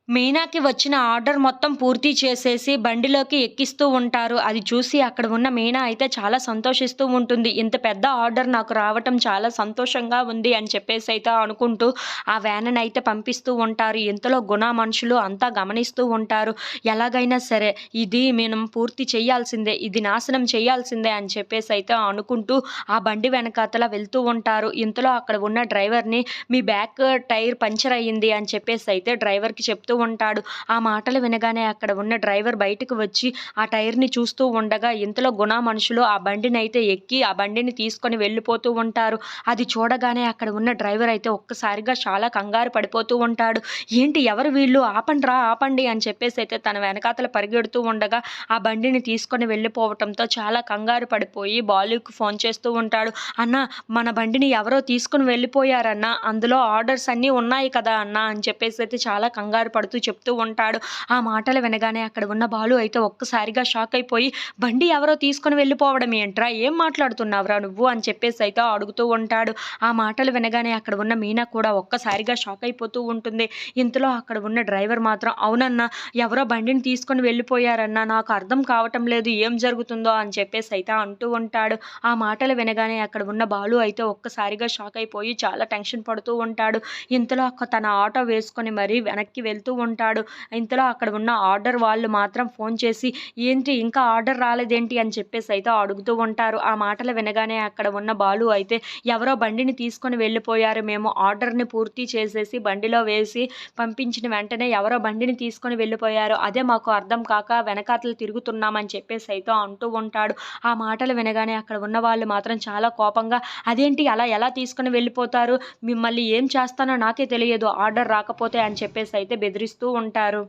మీనాకి వచ్చిన ఆర్డర్ మొత్తం పూర్తి చేసేసి బండిలోకి ఎక్కిస్తూ ఉంటారు. అది చూసి అక్కడ ఉన్న మీనా అయితే చాలా సంతోషిస్తూ ఉంటుంది. ఇంత పెద్ద ఆర్డర్ నాకు రావటం చాలా సంతోషంగా ఉంది అని చెప్పేసైతే అనుకుంటూ ఆ వ్యానునైతే పంపిస్తూ ఉంటారు. ఇంతలో గుణ మనుషులు అంతా గమనిస్తూ ఉంటారు. ఎలాగైనా సరే ఇది మనం పూర్తి చేయాల్సిందే, ఇది నాశనం చేయాల్సిందే అని చెప్పేసైతే అనుకుంటూ ఆ బండి వెనకాతల వెళ్తూ ఉంటారు. ఇంతలో అక్కడ ఉన్న డ్రైవర్‌ని మీ బ్యాక్ టైర్ పంక్చర్ అయ్యింది అని చెప్పేసైతే డ్రైవర్‌కి చెప్తూ ఉంటాడు. ఆ మాటలు వినగానే అక్కడ ఉన్న డ్రైవర్ బయటకు వచ్చి ఆ టైర్‌ని చూస్తూ ఉండగా ఇంతలో గుణ మనుషులు ఆ బండినైతే ఎక్కి ఆ బండిని తీసుకొని వెళ్ళిపోతూ ఉంటారు. అది చూడగానే అక్కడ ఉన్న డ్రైవర్ అయితే ఒక్కసారిగా చాలా కంగారు పడిపోతూ ఉంటాడు. ఏంటి ఎవరు వీళ్ళు? ఆపండ్రా ఆపండి అని చెప్పేసైతే తన వెనకాతల పరిగెడుతూ ఉండగా ఆ బండిని తీసుకొని వెళ్ళిపోవటంతో చాలా కంగారు పడిపోయి బాలుకి ఫోన్ చేస్తూ ఉంటాడు. అన్నా మన బండిని ఎవరో తీసుకొని వెళ్ళిపోయారన్నా. అందులో ఆర్డర్స్ అన్నీ ఉన్నాయి కదా అన్నా అని చెప్పేసైతే చాలా కంగారు పడుతూ చెప్తూ ఉంటాడు. ఆ మాటలు వినగానే అక్కడ ఉన్న బాలు అయితే ఒక్కసారిగా షాక్ అయిపోయి, "బండి ఎవరో తీసుకొని వెళ్ళిపోవడం ఏంట్రా? ఏం మాట్లాడుతున్నావురా నువ్వు?" అని చెప్పేసైతే అడుగుతూ ఉంటాడు. ఆ మాటలు వినగానే అక్కడ ఉన్న మీనా కూడా ఒక్కసారిగా షాక్ అయిపోతూ ఉంటుంది. ఇంతలో అక్కడ ఉన్న డ్రైవర్ మాత్రం, "అవునన్నా ఎవరో బండిని తీసుకొని వెళ్ళిపోయారన్నా. నాకు అర్థం కావటం లేదు ఏం జరుగుతుందో" అని చెప్పేసైతే అంటూ ఉంటాడు. ఆ మాటలు వినగానే అక్కడ ఉన్న బాలు అయితే ఒక్కసారిగా షాక్ అయిపోయి చాలా టెన్షన్ పడుతూ ఉంటాడు. ఇంతలో తన ఆటో వేసుకొని మరీ వెనక్కి వెళ్తూ ఉంటాడు. ఇంతలో అక్కడ ఉన్న ఆర్డర్ వాళ్ళు మాత్రం ఫోన్ చేసి, "ఏంటి ఇంకా ఆర్డర్ రాలేదేంటి?" అని చెప్పేసైతే అడుగుతూ ఉంటారు. ఆ మాటలు వినగానే అక్కడ ఉన్న బాలు అయితే, "ఎవరో బండిని తీసుకొని వెళ్ళిపోయారు. మేము ఆర్డర్‌ని పూర్తి చేసేసి బండిలో వేసి పంపించిన వెంటనే ఎవరో బండిని తీసుకొని వెళ్ళిపోయారు. అదే మాకు అర్థం కాక వెనకాతల తిరుగుతున్నాం" అని చెప్పేసైతే అంటూ ఉంటాడు. ఆ మాటలు వినగానే అక్కడ ఉన్న వాళ్ళు మాత్రం చాలా కోపంగా, "అదేంటి అలా ఎలా తీసుకొని వెళ్ళిపోతారు? మిమ్మల్ని ఏం చేస్తానో నాకే తెలియదు ఆర్డర్ రాకపోతే" అని చెప్పేసైతే బెదిరిస్తూ ఉంటారు.